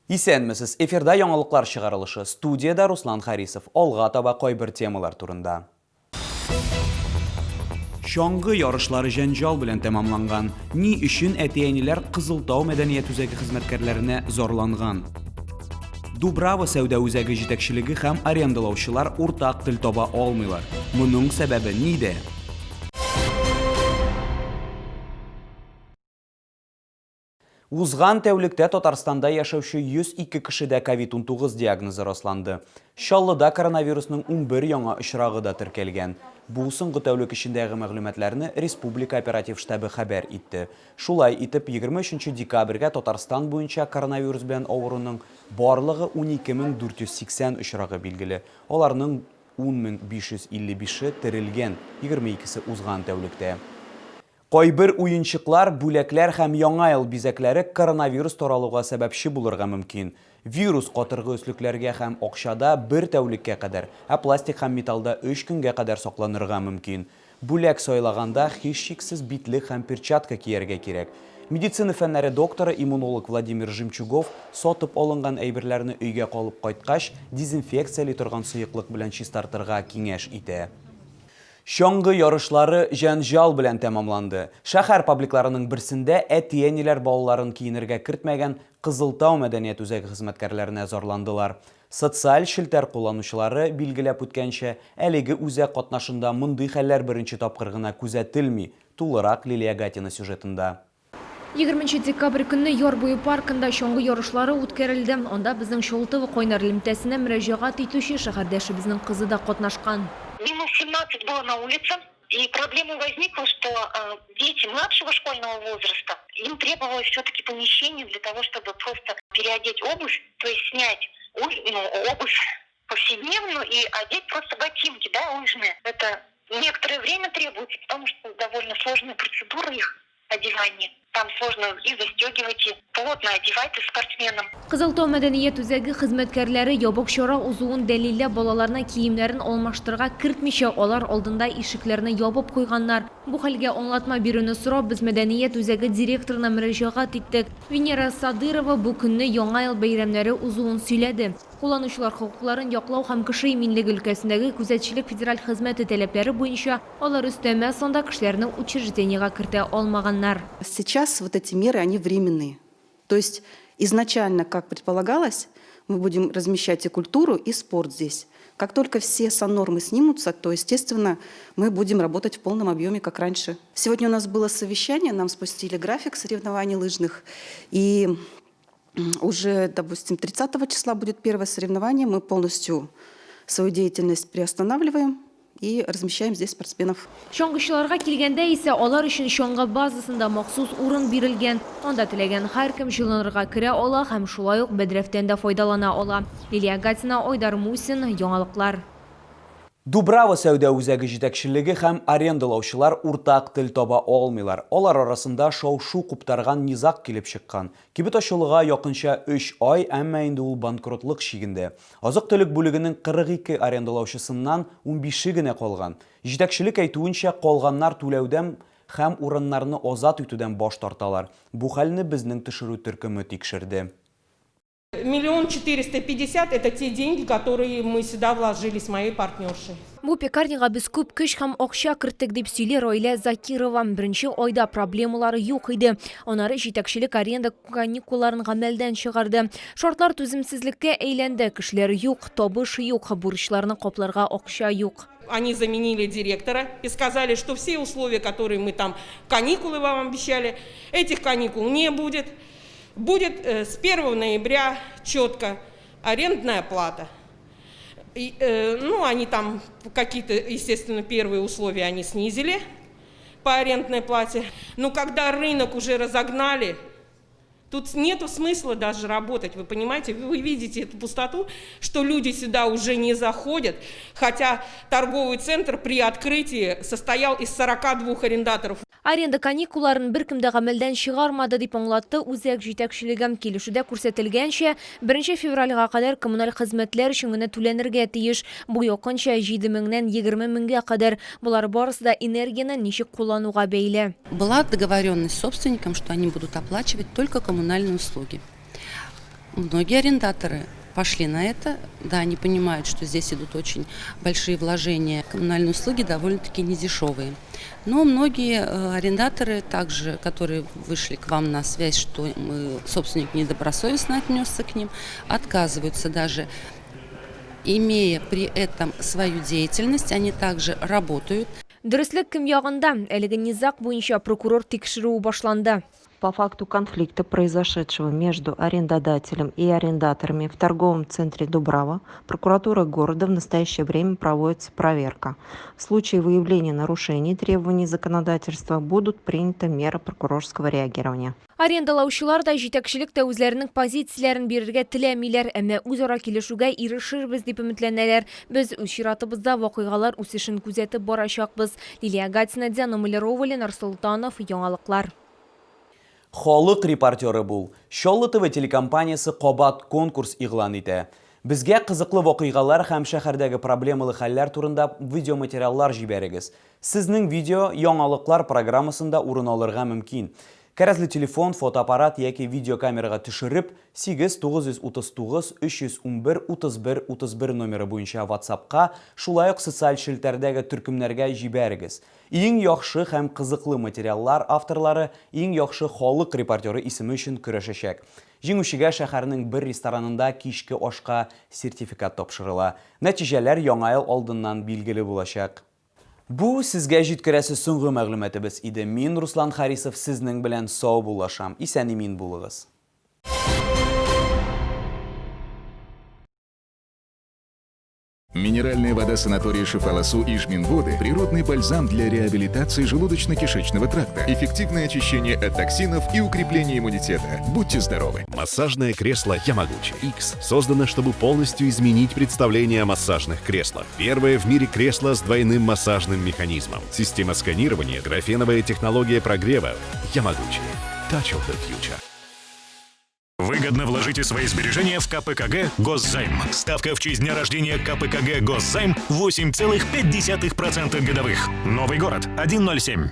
Исәнмесез, эфирда яңалыклар чыгарылышы. Студияда Руслан Харисов. Алга таба кайбер темалар турында. Шоңгы ярышлары җәнҗал белән тәмамланган. Ни өчен әтиәниләр Кызылтау мәдәният үзәге хезмәткәрләренә зарланган? Дубрава сәүдә үзәге җитәкчелеге һәм арендалаучылар уртак тел таба алмыйлар. Моның сәбәбе нидә? Узган тәүлектә Татарстанда яшәүче 102 кешедә COVID-19 диагнозы расланды. Чаллыда коронавирусның 11 яңа очрагы да теркәлгән. Бу соңгы тәүлек эчендәге мәгълүматларны Республика оператив штабы хәбәр итте. Шулай итеп, 23 декабрьгә Татарстан буенча коронавирус белән авыруның барлыгы 12480 очрагы билгеле. Аларның 10555-е терелгән, 22-се узган тәүлектә. Кайбер уенчыклар, бүләкләр һәм яңа ел бизәкләре коронавирус таралуга сәбәпче булырга мөмкин. Вирус катыргы өслекләргә һәм акчада 1 тәүлеккә кадәр, ә пластик һәм металлда 3 көнгә кадәр сакланырга мөмкин. Бүләк сайлаганда һичшиксез битлек һәм перчатка кияргә кирәк. Медицина фәннәре докторы, иммунолог Владимир Жемчугов сатып алынган әйберләрне өйгә калып кайткач, дезинфекциялый торган сыеклык белән чистартырга киңәш итә. Шоңгы ярышлары җәнҗал белән тәмамланды. Шәһәр пабликларының берсендә әтиәниләр балаларын киенергә кертмәгән Кызылтау мәдәният үзәге хезмәткәрләренә зарландылар. Социаль шелтәр кулланучылары билгеләп үткәнчә, әлеге үзәк катнашында мондый хәлләр беренче тапкыр гына күзәтелми. Тулырак Лилия Гатина сюжетында. 20 декабрь көнне Ярбуй паркында шоңгы ярышлары үткәрелде. Анда безнең Шолтовы Койнар элемтәсенә мөрәҗәгать итүче шәһәрдәшебезнең кызы да катнашкан. Минус 17 было на улице, и проблема возникла, что дети младшего школьного возраста, им требовалось все-таки помещение для того, чтобы просто переодеть обувь, то есть снять обувь повседневную и одеть просто ботинки, лыжные. Это некоторое время требуется, потому что довольно сложная процедура их одевания. Там сложно и застегивать, и плотно одевать спортсменам. Кызылтау мәдәният үзәге хезмәткәрләре ябык чара узуын дәлилләп балаларына киемнәрен алмаштырырга кертмичә алар алдында ишекләрне ябып куйганнар. Бу хәлгә аңлатма бирүне сорап без мәдәният үзәге директорына мөрәҗәгать иттек. Венера Садырова бу көнне яңа ел бәйрәмнәре узуын сөйләде. Кулланучылар хокукларын яклау һәм кеше иминлеге өлкәсендәге күзәтчелек федераль хезмәте таләпләре буенча алар өстәмә санда кешеләрне учреждениегә кертә алмаганнар. Сейчас вот эти меры, они временные. То есть изначально, как предполагалось, мы будем размещать и культуру, и спорт здесь. Как только все саннормы снимутся, то, естественно, мы будем работать в полном объеме, как раньше. Сегодня у нас было совещание, нам спустили график соревнований лыжных. И уже, допустим, 30 числа будет первое соревнование. Мы полностью свою деятельность приостанавливаем и размещаем здесь спортсменов. Шоңгычыларга килгәндә исә алар өчен шоңгы базасында махсус урын бирелгән. Анда теләгән һәркем җылынырга керә ала һәм шулай ук бәдрәфтән дә файдалана ала. Лилия Гатина, Айдар Мусин, яңалыклар. Дубрава сәүдә үзәге җитәкчелеге һәм арендалаучылар уртак тел таба алмыйлар. Алар арасында шау-шу куптарган низак килеп чыккан. Кибет ачылуга якынча 3 ай, әмма инде ул банкротлык шигендә. Азык-төлек бүлегенең 42 арендалаучысыннан 15-е генә калган. Җитәкчелек әйтүенчә, калганнар түләүдән һәм урыннарны азат итүдән баш тарталар. Бу хәлне безнең төшерү төркеме тикшерде. 1 450 000 – это те деньги, которые мы сюда вложили с моей партнершей. Бу пекарняга без күп көч һәм акча керттек дип сөйли Раилә Закирова. Беренче айда проблемалары юк иде. Анары җитәкчелек аренда каникулларын гамәлдән чыгарды. Шартлар түземсезлеккә әйләнде. Кешеләр юк, табыш юк, бурычларны капларга акча юк. Они заменили директора и сказали, что все условия, которые мы там, каникулы вам обещали, этих каникул не будет. Будет с 1 ноября четко арендная плата. И, они там какие-то, естественно, первые условия они снизили по арендной плате. Но когда рынок уже разогнали, тут нету смысла даже работать, вы понимаете? Вы видите эту пустоту, что люди сюда уже не заходят, хотя торговый центр при открытии состоял из 42 арендаторов. Аренда каникулларын беркем дә гамәлдән чыгармады дип аңлатты үзәк җитәкчелеге. Килешүдә күрсәтелгәнчә, 1 февральгә кадәр коммуналь хезмәтләр өчен генә түләнергә тиеш. Бу якынча 7 меңнән 20 меңгә кадәр. Булар барысы да энергияны ничек куллануга бәйле. Была договоренность с собственником, что они будут оплачивать только коммунальные услуги. Многие арендаторы пошли на это. Да, они понимают, что здесь идут очень большие вложения. Коммунальные услуги довольно-таки недешевые. Но многие арендаторы, также, которые вышли к вам на связь, что собственник недобросовестно отнесся к ним, отказываются даже. Имея при этом свою деятельность, они также работают. Дөрестлек кем ягында, әлеге низак буенча прокурор тикшерү башланды. По факту конфликта, произошедшего между арендодателем и арендаторами в торговом центре Дубрава, прокуратура города в настоящее время проводится проверка. В случае выявления нарушений требований законодательства будут приняты меры прокурорского реагирования. Арендалаучылар да җитәкчелек үзләренең позицияләрен бирергә теләмиләр, әмма үзара килешүгә ирешербез дип өметләнәләр. Без үз чиратыбызда вакыйгалар үсешен күзәтеп барачакбыз. Лилия Гатина, Диана Малярова, Ленар Султанов, яңалыклар. Халык репортеры бул. Чаллы ТВ телекомпаниясы кабат конкурс игълан итә. Безгә кызыклы вакыйгалар һәм шәһәрдәге проблемалы хәлләр турында видеоматериаллар җибәрегез. Сезнең видео яңалыклар программасында урын алырга мөмкин. Кәрәзле телефон, фотоаппарат яки видеокамерага төшереп 8-939-311-31-31 номеры буенча WhatsApp'ка, шулай ук социаль челтәрдәге төркемнәргә җибәрегез. Иң яхшы һәм кызыклы материаллар авторлары иң яхшы халык репортеры исеме өчен көрәшәчәк. Җиңүчегә шәһәрнең бер ресторанында кичке ашка сертификат тапшырыла. Нәтиҗәләр яңа ел алдыннан билгеле булачак. Бу сезгә җиткерәсе соңгы мәгълүматыбыз иде. Мин Руслан Харисов сезнең белән сау булашам. Исән-имин булыгыз. Минеральная вода санатория Шифаласу Ижминводы – природный бальзам для реабилитации желудочно-кишечного тракта, эффективное очищение от токсинов и укрепление иммунитета. Будьте здоровы! Массажное кресло Ямагучи X создано, чтобы полностью изменить представление о массажных креслах. Первое в мире кресло с двойным массажным механизмом. Система сканирования, графеновая технология прогрева. Ямагучи. Touch of the future. Выгодно вложите свои сбережения в КПКГ «Госзайм». Ставка в честь дня рождения КПКГ «Госзайм» 8,5% годовых. Новый город 107.